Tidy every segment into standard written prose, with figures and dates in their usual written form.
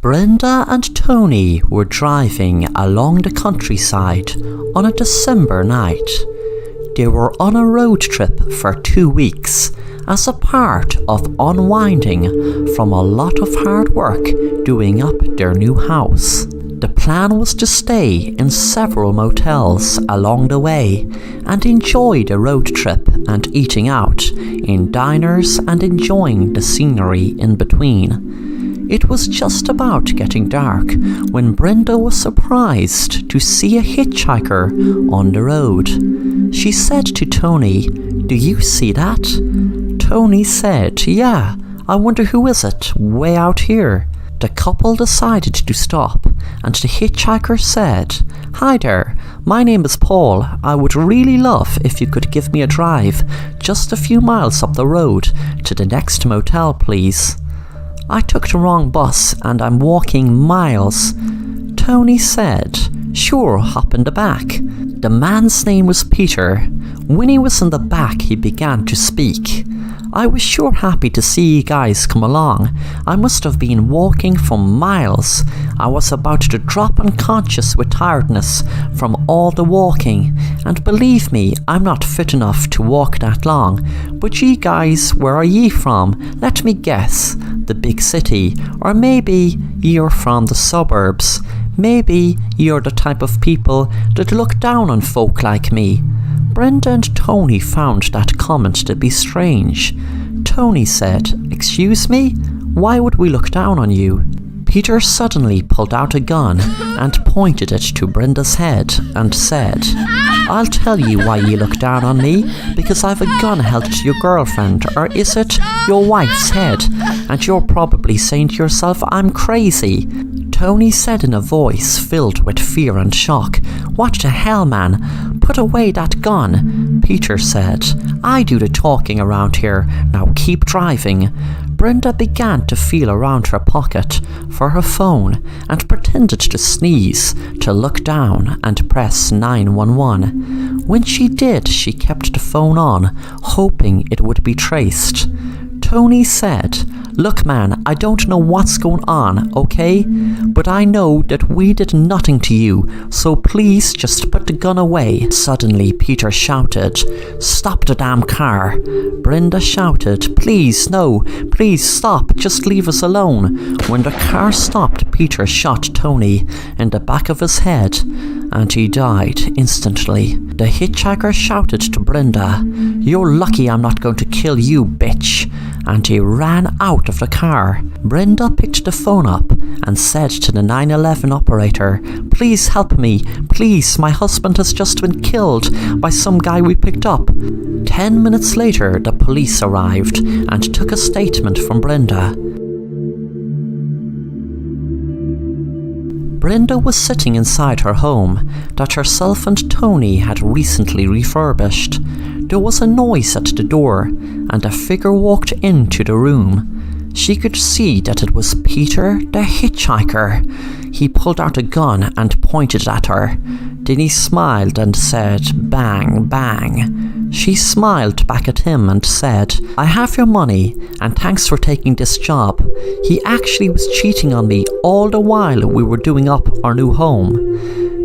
Brenda and Tony were driving along the countryside on a December night. They were on a road trip for 2 weeks as a part of unwinding from a lot of hard work doing up their new house. The plan was to stay in several motels along the way and enjoy the road trip and eating out in diners and enjoying the scenery in between. It was just about getting dark when Brenda was surprised to see a hitchhiker on the road. She said to Tony, "Do you see that?" Tony said, "Yeah, I wonder who is it, way out here." The couple decided to stop, and the hitchhiker said, "Hi there, my name is Paul. I would really love if you could give me a drive just a few miles up the road to the next motel, please. I took the wrong bus and I'm walking miles." Tony said, "Sure, hop in the back." The man's name was Peter. When he was in the back, he began to speak. "I was sure happy to see you guys come along. I must have been walking for miles. I was about to drop unconscious with tiredness from all the walking. And believe me, I'm not fit enough to walk that long. But ye guys, where are ye from? Let me guess. The big city. Or maybe you're from the suburbs. Maybe you're the type of people that look down on folk like me." Brenda and Tony found that comment to be strange. Tony said, "Excuse me? Why would we look down on you?" Peter suddenly pulled out a gun and pointed it to Brenda's head and said, "I'll tell you why you look down on me, because I've a gun held to your girlfriend, or is it your wife's head, and you're probably saying to yourself, I'm crazy." Tony said in a voice filled with fear and shock, "What the hell, man? Put away that gun." Peter said, "I do the talking around here, now keep driving." Brenda began to feel around her pocket for her phone and pretended to sneeze, to look down and press 911. When she did, she kept the phone on, hoping it would be traced. Tony said, "Look man, I don't know what's going on, okay? But I know that we did nothing to you, so please just put the gun away." Suddenly Peter shouted, "Stop the damn car." Brenda shouted, "Please, no, please stop, just leave us alone." When the car stopped, Peter shot Tony in the back of his head and he died instantly. The hitchhiker shouted to Brenda, "You're lucky I'm not going to kill you, bitch," and he ran out of the car. Brenda picked the phone up and said to the 911 operator, "Please help me, please, my husband has just been killed by some guy we picked up." 10 minutes later, the police arrived and took a statement from Brenda. Brenda was sitting inside her home that herself and Tony had recently refurbished. There was a noise at the door, and a figure walked into the room. She could see that it was Peter the hitchhiker. He pulled out a gun and pointed at her. Then he smiled and said, "Bang, bang." She smiled back at him and said, "I have your money, and thanks for taking this job. He actually was cheating on me all the while we were doing up our new home."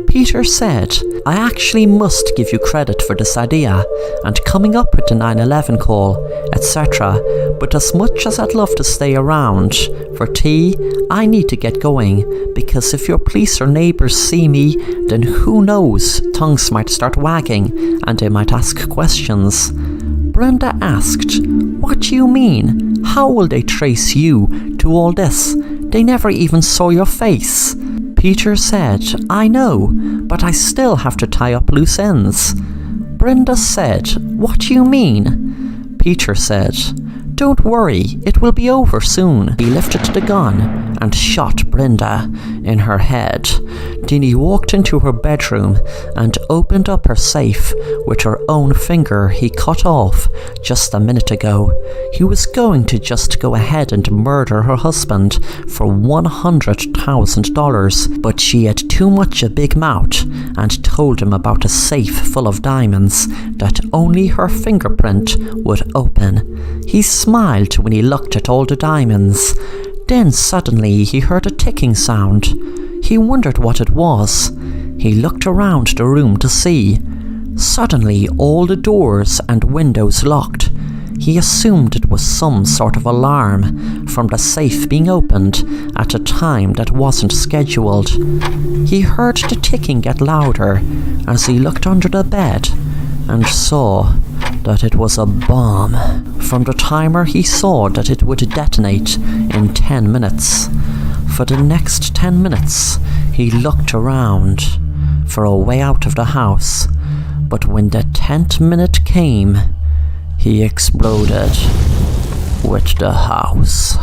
Peter said, "I actually must give you credit for this idea and coming up with the 911 call, etc. But as much as I'd love to stay around for tea, I need to get going, because if your police or neighbours see me, then who knows, tongues might start wagging and they might ask questions." Brenda asked, "What do you mean? How will they trace you to all this? They never even saw your face." Peter said, "I know, but I still have to tie up loose ends." Brenda said, "What do you mean?" Peter said, "Don't worry, it will be over soon." He lifted the gun and shot Brenda in her head. Then he walked into her bedroom and opened up her safe with her own finger he cut off just a minute ago. He was going to just go ahead and murder her husband for $100,000, but she had too much a big mouth and told him about a safe full of diamonds that only her fingerprint would open. He smiled when he looked at all the diamonds. Then suddenly he heard a ticking sound. He wondered what it was. He looked around the room to see. Suddenly all the doors and windows locked. He assumed it was some sort of alarm from the safe being opened at a time that wasn't scheduled. He heard the ticking get louder as he looked under the bed and saw that it was a bomb. From the timer he saw that it would detonate in 10 minutes. For the next 10 minutes he looked around for a way out of the house, but when the 10th minute came, he exploded with the house.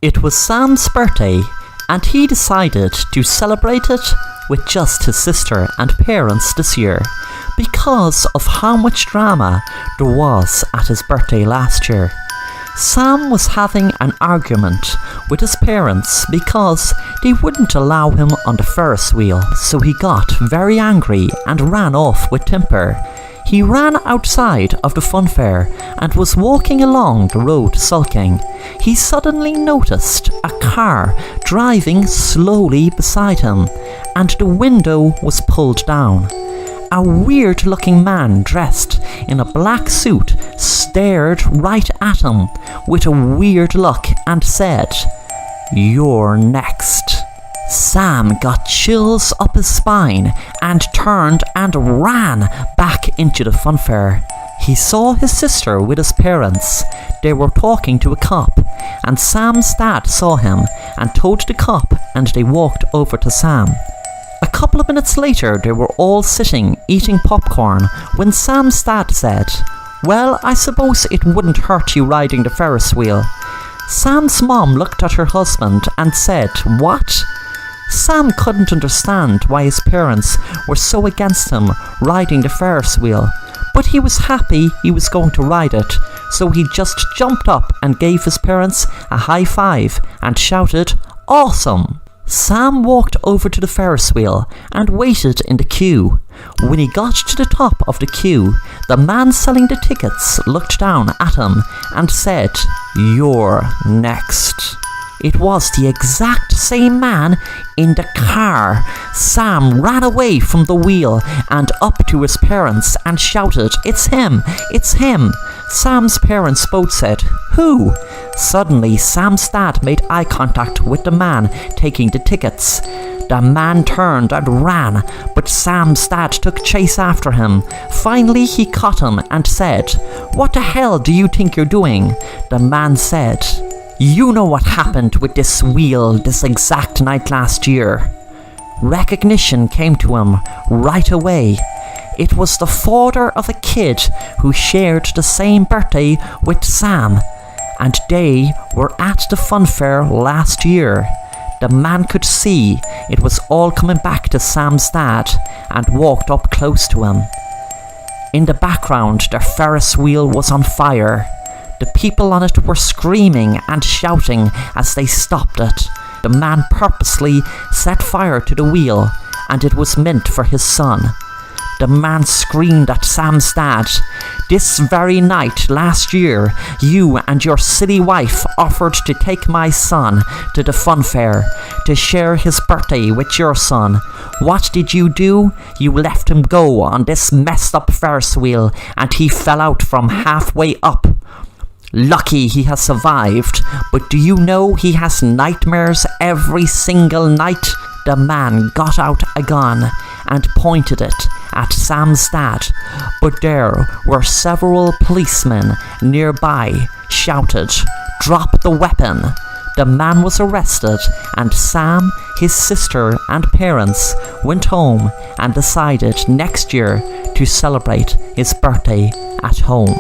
It was Sam's birthday, and he decided to celebrate it with just his sister and parents this year because of how much drama there was at his birthday last year. Sam was having an argument with his parents because they wouldn't allow him on the Ferris wheel, so he got very angry and ran off with temper. He ran outside of the fun fair and was walking along the road sulking. He suddenly noticed a car driving slowly beside him, and the window was pulled down. A weird-looking man dressed in a black suit stared right at him with a weird look and said, "You're next." Sam got chills up his spine and turned and ran back into the fun fair. He saw his sister with his parents. They were talking to a cop, and Sam's dad saw him and told the cop, and they walked over to Sam. A couple of minutes later, they were all sitting eating popcorn when Sam's dad said, "Well, I suppose it wouldn't hurt you riding the Ferris wheel." Sam's mom looked at her husband and said, "What?" Sam couldn't understand why his parents were so against him riding the Ferris wheel, but he was happy he was going to ride it, so he just jumped up and gave his parents a high five and shouted, "Awesome!" Sam walked over to the Ferris wheel and waited in the queue. When he got to the top of the queue, the man selling the tickets looked down at him and said, "You're next." It was the exact same man in the car. Sam ran away from the wheel and up to his parents and shouted, "It's him! It's him!" Sam's parents both said, "Who?" Suddenly, Sam's dad made eye contact with the man taking the tickets. The man turned and ran, but Sam's dad took chase after him. Finally, he caught him and said, "What the hell do you think you're doing?" The man said, "You know what happened with this wheel this exact night last year." Recognition came to him right away. It was the father of a kid who shared the same birthday with Sam, and they were at the fun fair last year. The man could see it was all coming back to Sam's dad and walked up close to him. In the background, the Ferris wheel was on fire. The people on it were screaming and shouting as they stopped it. The man purposely set fire to the wheel, and it was meant for his son. The man screamed at Sam's dad, "This very night last year, you and your silly wife offered to take my son to the fun fair to share his birthday with your son. What did you do? You left him go on this messed up Ferris wheel, and he fell out from halfway up. Lucky he has survived, but do you know he has nightmares every single night?" The man got out a gun and pointed it at Sam's dad, but there were several policemen nearby shouted, "Drop the weapon." The man was arrested, and Sam, his sister and parents went home and decided next year to celebrate his birthday at home.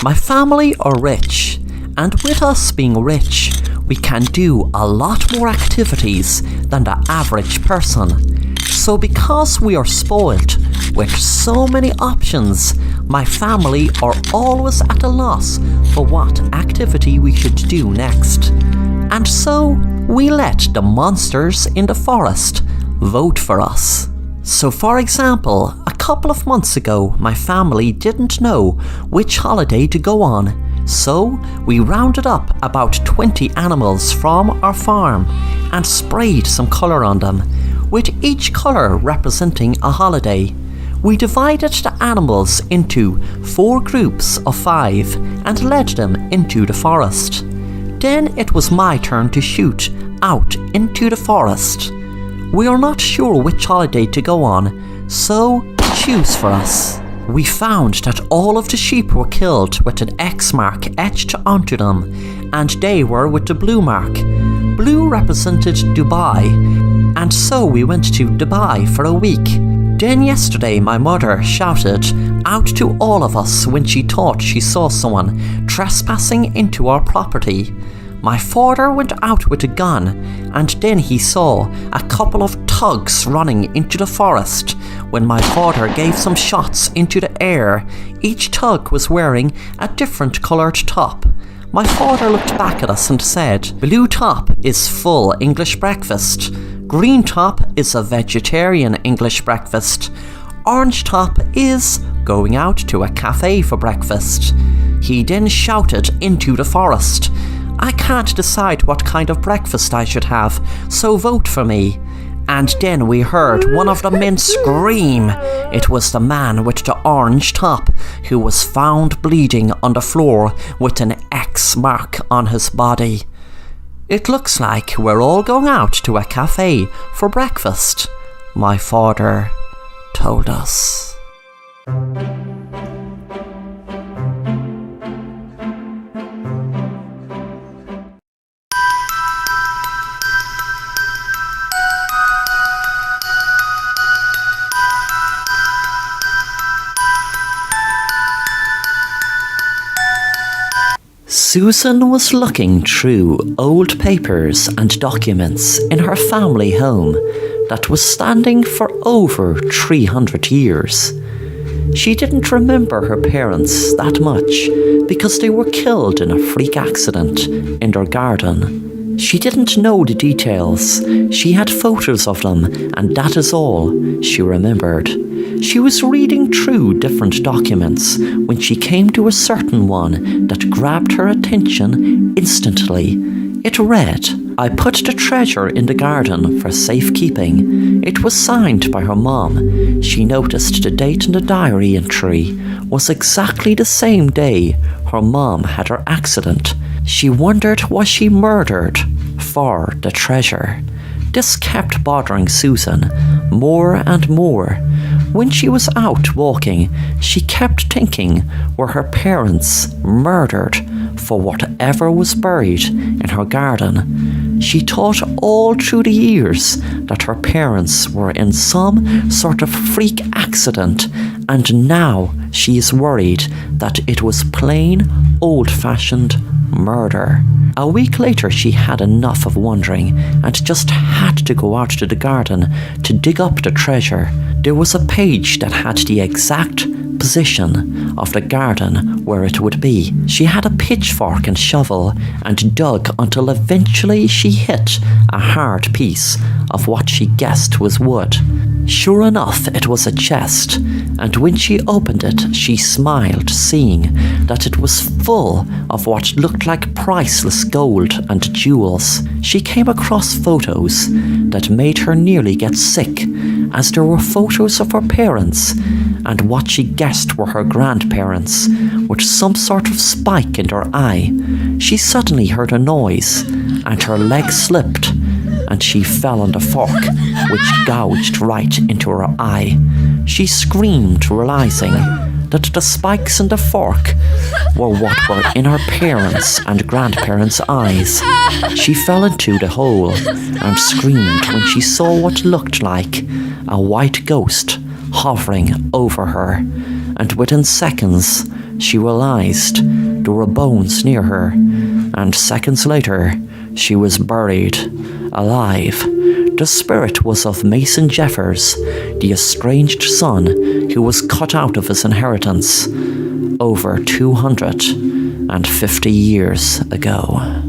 My family are rich, and with us being rich, we can do a lot more activities than the average person. So because we are spoilt with so many options, my family are always at a loss for what activity we should do next. And so we let the monsters in the forest vote for us. So for example, a couple of months ago, my family didn't know which holiday to go on. So we rounded up about 20 animals from our farm and sprayed some colour on them, with each colour representing a holiday. We divided the animals into 4 groups of 5 and led them into the forest. Then it was my turn to shoot out into the forest. We are not sure which holiday to go on, so choose for us. We found that all of the sheep were killed with an X mark etched onto them, and they were with the blue mark. Blue represented Dubai, and so we went to Dubai for a week. Then yesterday my mother shouted out to all of us when she thought she saw someone trespassing into our property. My father went out with a gun, and then he saw a couple of thugs running into the forest. When my father gave some shots into the air, each thug was wearing a different coloured top. My father looked back at us and said, "Blue top is full English breakfast. Green top is a vegetarian English breakfast. Orange top is going out to a cafe for breakfast." He then shouted into the forest, "I can't decide what kind of breakfast I should have, so vote for me." And then we heard one of the men scream. It was the man with the orange top who was found bleeding on the floor with an X mark on his body. "It looks like we're all going out to a cafe for breakfast," my father told us. Susan was looking through old papers and documents in her family home that was standing for over 300 years. She didn't remember her parents that much because they were killed in a freak accident in their garden. She didn't know the details. She had photos of them, and that is all she remembered. She was reading through different documents when she came to a certain one that grabbed her attention instantly. It read, "I put the treasure in the garden for safekeeping." It was signed by her mom. She noticed the date in the diary entry was exactly the same day her mom had her accident. She wondered, was she murdered for the treasure? This kept bothering Susan more and more. When she was out walking, she kept thinking, were her parents murdered for whatever was buried in her garden? She thought all through the years that her parents were in some sort of freak accident, and now she is worried that it was plain, old-fashioned murder. A week later, she had enough of wondering and just had to go out to the garden to dig up the treasure. There was a page that had the exact position of the garden where it would be. She had a pitchfork and shovel and dug until eventually she hit a hard piece of what she guessed was wood. Sure enough, it was a chest, and when she opened it, she smiled, seeing that it was full of what looked like priceless gold and jewels. She came across photos that made her nearly get sick, as there were photos of her parents and what she guessed were her grandparents, with some sort of spike in their eye. She suddenly heard a noise, and her leg slipped, and she fell on the fork, which gouged right into her eye. She screamed, realizing that the spikes in the fork were what were in her parents' and grandparents' eyes. She fell into the hole and screamed when she saw what looked like a white ghost hovering over her, and within seconds she realised there were bones near her, and seconds later she was buried, alive. The spirit was of Mason Jeffers, the estranged son who was cut out of his inheritance over 250 years ago.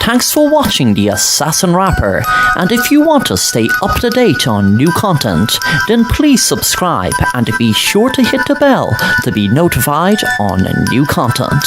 Thanks for watching The Assassin Rapper, and if you want to stay up to date on new content, then please subscribe and be sure to hit the bell to be notified on new content.